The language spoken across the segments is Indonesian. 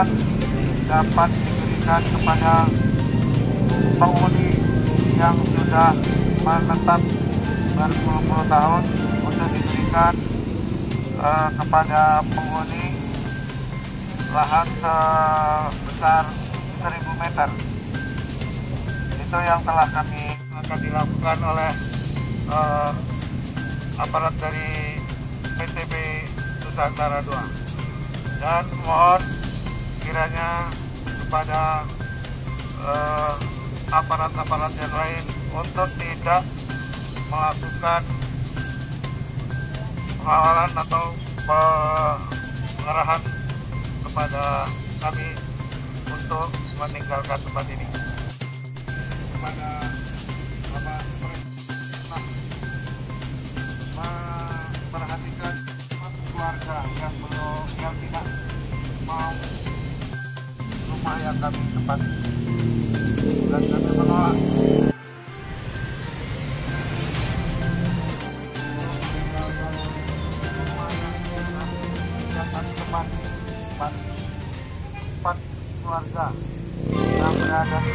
lahan dapat diberikan kepada penghuni yang sudah menetap berpuluh-puluh tahun untuk diberikan kepada penghuni lahan sebesar 1000 meter. Itu yang telah kami akan dilakukan oleh aparat dari PTB Nusantara II. Dan mohon kiranya kepada aparat-aparat yang lain untuk tidak melakukan pengawalan atau pengarahan kepada kami untuk meninggalkan tempat ini. Kepada Bapak Presiden memperhatikan keluarga yang tidak mau rumah yang kami tempati, dan kami menolak empat keluarga yang berada di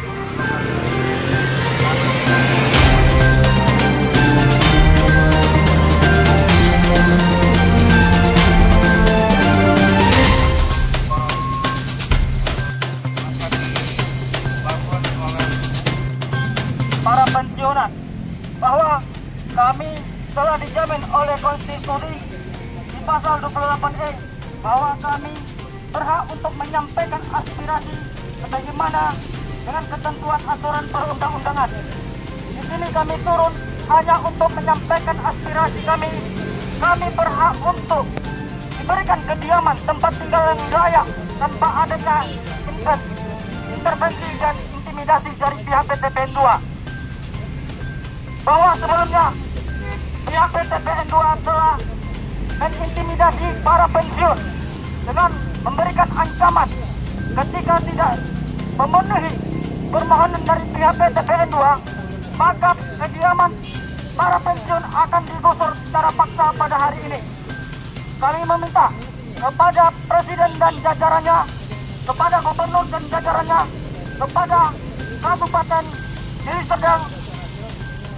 para pensiunan bahwa kami telah dijamin oleh konstitusi di pasal 28E bahwa kami berhak untuk menyampaikan aspirasi sebagaimana dengan ketentuan aturan perundang-undangan. Di sini kami turun hanya untuk menyampaikan aspirasi kami. Kami berhak untuk diberikan kediaman, tempat tinggal yang layak tanpa adanya intervensi dan intimidasi dari pihak PTPN 2. Bahwa sebelumnya pihak PTPN 2 telah mengintimidasi para pensiun dengan memberikan ancaman ketika tidak memenuhi permohonan dari pihak PTPN 2, maka kediaman para pensiun akan digusur secara paksa pada hari ini. Kami meminta kepada Presiden dan jajarannya, kepada Gubernur dan jajarannya, kepada Kabupaten Deli Serdang,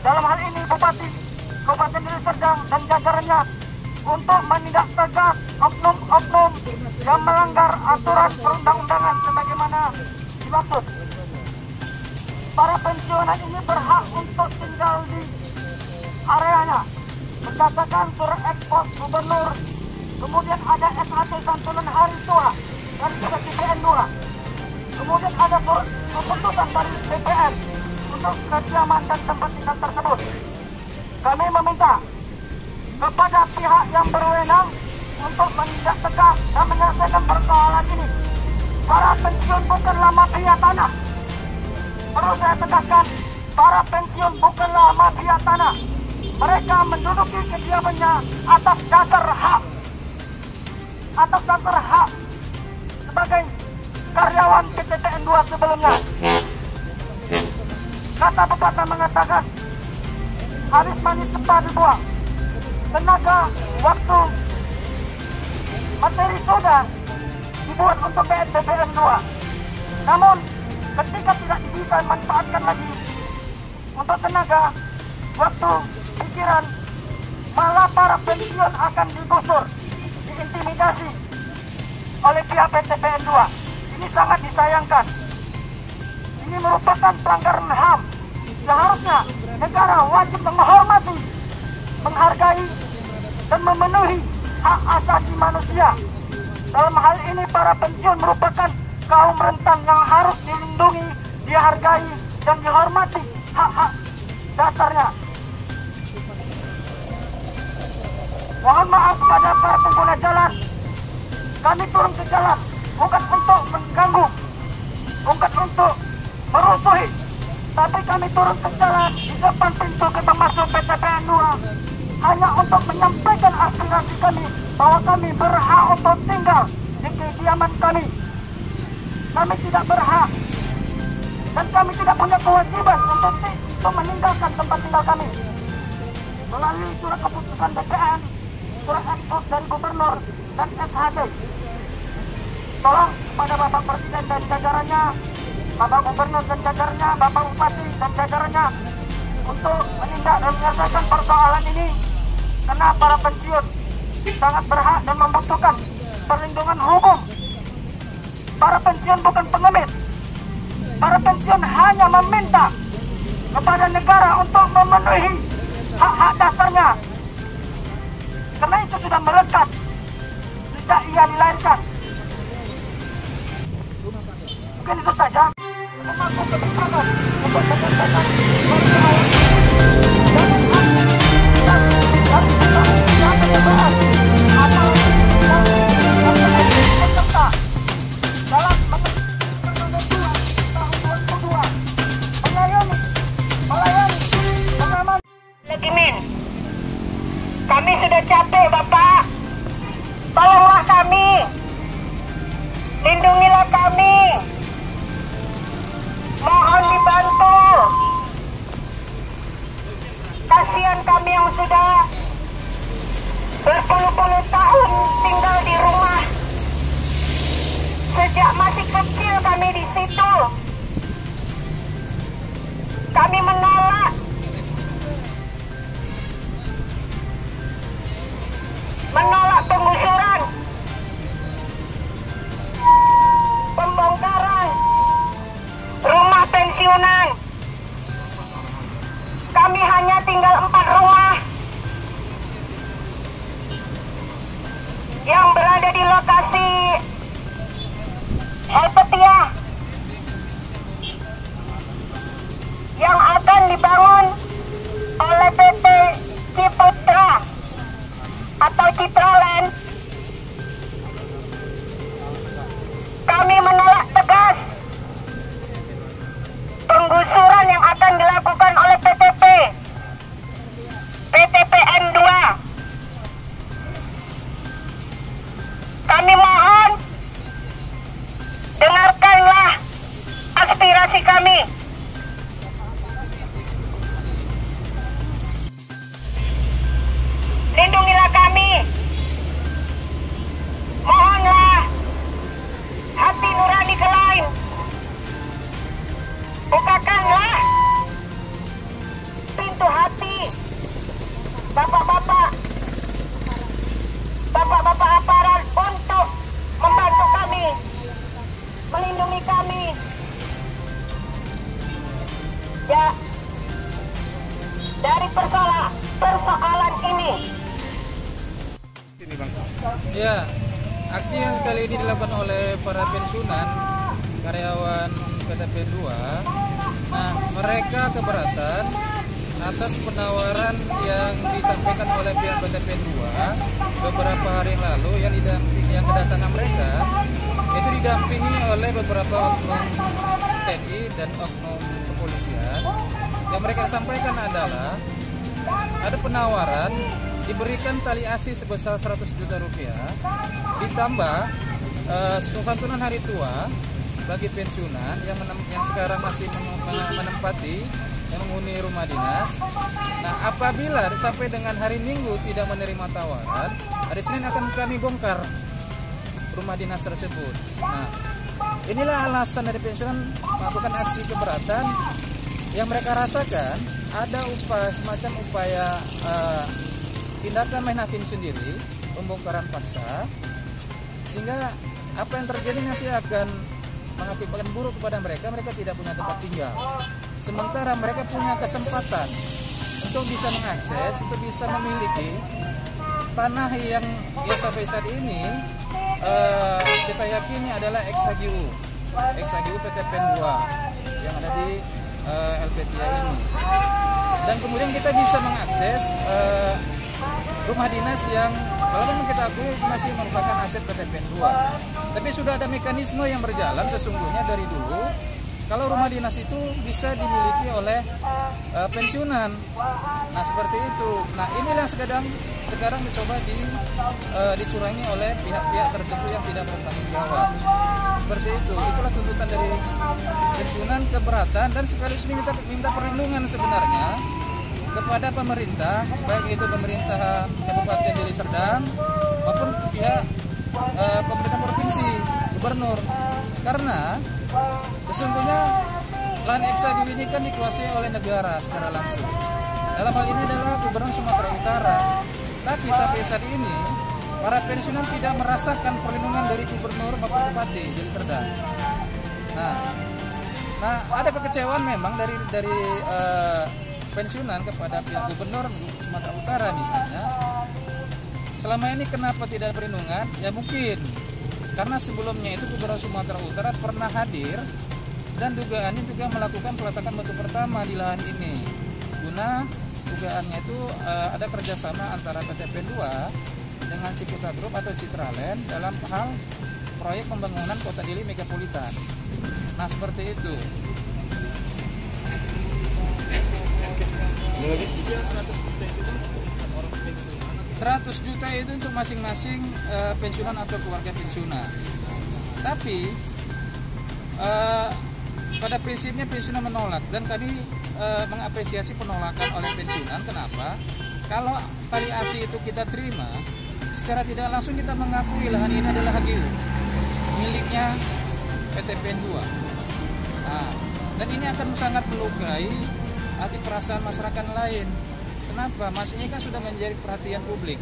dalam hal ini Bupati Kabupaten Deli Serdang dan jajarannya, untuk menindak tegas oknum-oknum yang melanggar aturan perundang-undangan sebagaimana dimaksud. Para pensiunan ini berhak untuk tinggal di areanya berdasarkan surat ekspos gubernur, kemudian ada SHT santunan hari tua dari PTPN 2, kemudian ada keputusan dari DPR untuk kediaman dan tempat tinggal tersebut. Kami meminta kepada pihak yang berwenang untuk menindak tegas dan menyelesaikan persoalan ini. Para pensiun bukanlah mafia tanah. Perlu saya tegaskan, para pensiun bukanlah mafia tanah. Mereka menduduki kediamannya atas dasar hak. Atas dasar hak sebagai karyawan PTPN 2 sebelumnya. Kata pepatah mengatakan, habis manis sepah dibuang. Tenaga, waktu, materi sudah dibuat untuk PTPN 2. Namun, ketika tidak bisa dimanfaatkan lagi untuk tenaga, waktu, pikiran, malah para pensiun akan digusur, diintimidasi oleh pihak PTPN 2. Ini sangat disayangkan. Ini merupakan pelanggaran HAM. Seharusnya negara wajib menghormati, menghargai, dan memenuhi hak asasi manusia. Dalam hal ini para pensiun merupakan kaum rentan yang harus dilindungi, dihargai, dan dihormati hak-hak dasarnya. Mohon maaf kepada para pengguna jalan. Kami turun ke jalan bukan untuk mengganggu, bukan untuk merusuhi, tapi kami turun ke jalan di depan pintu gerbang masuk PTPN 2 hanya untuk menyampaikan aspirasi kami bahwa kami berhak untuk tinggal di kediaman kami. Kami tidak berhak dan kami tidak punya kewajiban untuk meninggalkan tempat tinggal kami. Melalui surat keputusan DPR, surat ekspos dari gubernur dan SHT. tolong kepada Bapak Presiden dan jajarannya, Bapak Gubernur dan jajarannya, Bapak Bupati dan jajarannya untuk menindak dan menyelesaikan persoalan ini, karena para pensiun sangat berhak dan membutuhkan perlindungan hukum. Para pensiun bukan pengemis. Para pensiun hanya meminta kepada negara untuk memenuhi hak-hak dasarnya, karena itu sudah melekat sejak ia dilahirkan. Mungkin itu saja. Mengaku kebersamaan untuk menyelesaikan persoalan. Kami sudah capek, Bapak. Tolonglah kami. Lindungilah kami. Mohon dibantu. Kasihan kami yang sudah berpuluh-puluh tahun tinggal di rumah. Sejak masih kecil kami di situ. Kami menolak penggusuran, pembongkaran rumah pensiunan. Kami hanya tinggal 4 rumah yang berada di lokasi Elpetia yang akan dibangun oleh PT Ciputra atau Citraland. Kami menolak tegas penggusuran yang akan dilakukan oleh PTPN 2. Kami mohon dengarkanlah aspirasi kami. Lindungilah kami. Mohonlah hati nurani kelain. Bukakanlah pintu hati bapak-bapak aparat untuk membantu kami, melindungi kami. Ya, dari persoalan ini. Ya, aksi yang sekali ini dilakukan oleh para pensiunan karyawan PTPN 2. Nah, mereka keberatan atas penawaran yang disampaikan oleh pihak PTPN 2 beberapa hari yang lalu yang kedatangan mereka itu didampingi oleh beberapa oknum TNI dan oknum kepolisian. Yang mereka sampaikan adalah ada penawaran diberikan tali asi sebesar 100 juta rupiah ditambah santunan hari tua bagi pensiunan yang sekarang masih menempati yang menghuni rumah dinas. Nah, apabila sampai dengan hari Minggu tidak menerima tawaran, hari Senin akan kami bongkar rumah dinas tersebut. Nah, inilah alasan dari pensiunan melakukan aksi keberatan yang mereka rasakan ada semacam upaya tindakan main hakim sendiri, pembongkaran paksa, sehingga apa yang terjadi nanti akan mengakibatkan buruk kepada mereka tidak punya tempat tinggal. Sementara mereka punya kesempatan untuk bisa mengakses, untuk bisa memiliki tanah yang sampai saat ini kita yakini adalah ex-HGU PTPN 2 yang ada di Elpetia ini. Dan kemudian kita bisa mengakses rumah dinas yang kalau memang kita akui masih merupakan aset PTPN 2. Tapi sudah ada mekanisme yang berjalan sesungguhnya dari dulu kalau rumah dinas itu bisa dimiliki oleh pensiunan. Nah, seperti itu. Nah, inilah yang sekarang mencoba dicurangi oleh pihak-pihak tertentu yang tidak bertanggung jawab. Seperti itu. Itulah tuntutan dari pensiunan keberatan dan sekaligus minta perlindungan sebenarnya kepada pemerintah, baik itu pemerintah Kabupaten Deli Serdang maupun pihak pemerintah provinsi gubernur, karena sesungguhnya lahan Eksagi ini kan dikuasai oleh negara secara langsung. Dalam hal ini adalah Gubernur Sumatera Utara. Tapi sampai saat ini para pensiunan tidak merasakan perlindungan dari gubernur maupun bupati Deli Serdang. Nah, ada kekecewaan memang dari pensiunan kepada pihak gubernur Sumatera Utara misalnya. Selama ini kenapa tidak ada perlindungan? Ya mungkin karena sebelumnya itu Gubernur Sumatera Utara pernah hadir dan dugaannya juga melakukan peletakan batu pertama di lahan ini. Guna dugaannya itu ada kerjasama antara PT PEN 2 dengan Ciputa Group atau Citraland dalam hal proyek pembangunan Kota Deli Megapolitan. Nah seperti itu. 100 juta itu untuk masing-masing pensiunan atau keluarga pensiunan. Tapi pada prinsipnya pensiunan menolak dan kami mengapresiasi penolakan oleh pensiunan. Kenapa? Kalau tali asi itu kita terima, secara tidak langsung kita mengakui lahan ini adalah HGU miliknya PT PEN 2. Nah, dan ini akan sangat melukai hati perasaan masyarakat lain. Kenapa? Mas ini kan sudah menjadi perhatian publik,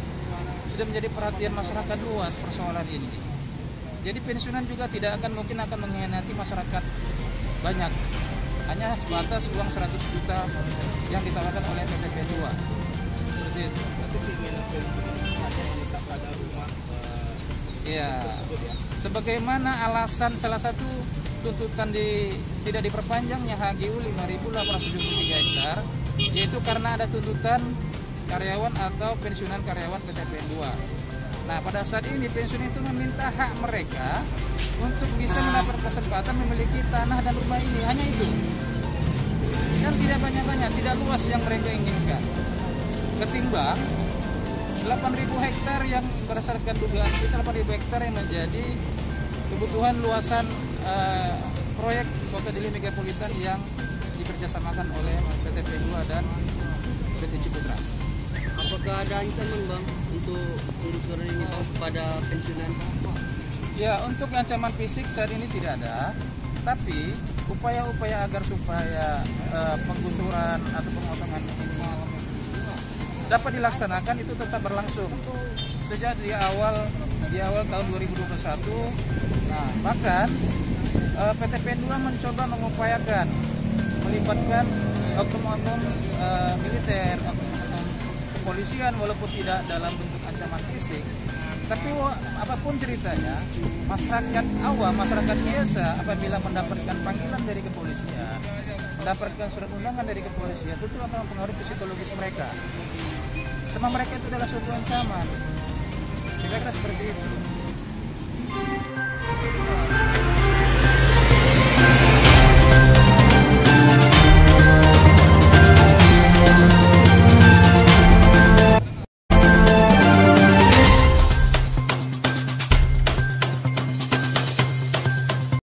sudah menjadi perhatian masyarakat luas persoalan ini. Jadi pensiunan juga tidak akan mungkin akan mengkhianati masyarakat banyak. Hanya sebatas uang 100 juta yang ditawarkan oleh PT PEN 2. Seperti itu. Iya. Sebagaimana alasan salah satu tuntutan tidak diperpanjangnya HGU 5.873 hektar, yaitu karena ada tuntutan karyawan atau pensiunan karyawan PT PEN 2. Nah, pada saat ini pensiun itu meminta hak mereka untuk bisa mendapat kesempatan memiliki tanah dan rumah ini, hanya itu. Dan tidak banyak-banyak, tidak luas yang mereka inginkan. Ketimbang 8.000 hektar yang berdasarkan dugaan kita 8.000 hektar yang menjadi kebutuhan luasan proyek Kota Deli Megapolitan yang dikerjasamakan oleh PT PEN 2 dan PT Ciputra. Apakah ada ancaman Bang untuk urusan ini Bang kepada pensiunan? Ya, untuk ancaman fisik saat ini tidak ada, tapi upaya-upaya agar supaya penggusuran atau pengosongan ini dapat dilaksanakan itu tetap berlangsung sejak di awal tahun 2021. Nah, bahkan PT PEN 2 mencoba mengupayakan melibatkan oknum-oknum militer, oknum kepolisian walaupun tidak dalam bentuk ancaman fisik. Tapi apapun ceritanya, masyarakat awam, masyarakat biasa apabila mendapatkan panggilan dari kepolisian, mendapatkan surat undangan dari kepolisian, itu akan mempengaruhi psikologis mereka. Sama mereka itu adalah suatu ancaman. Kira-kira seperti itu.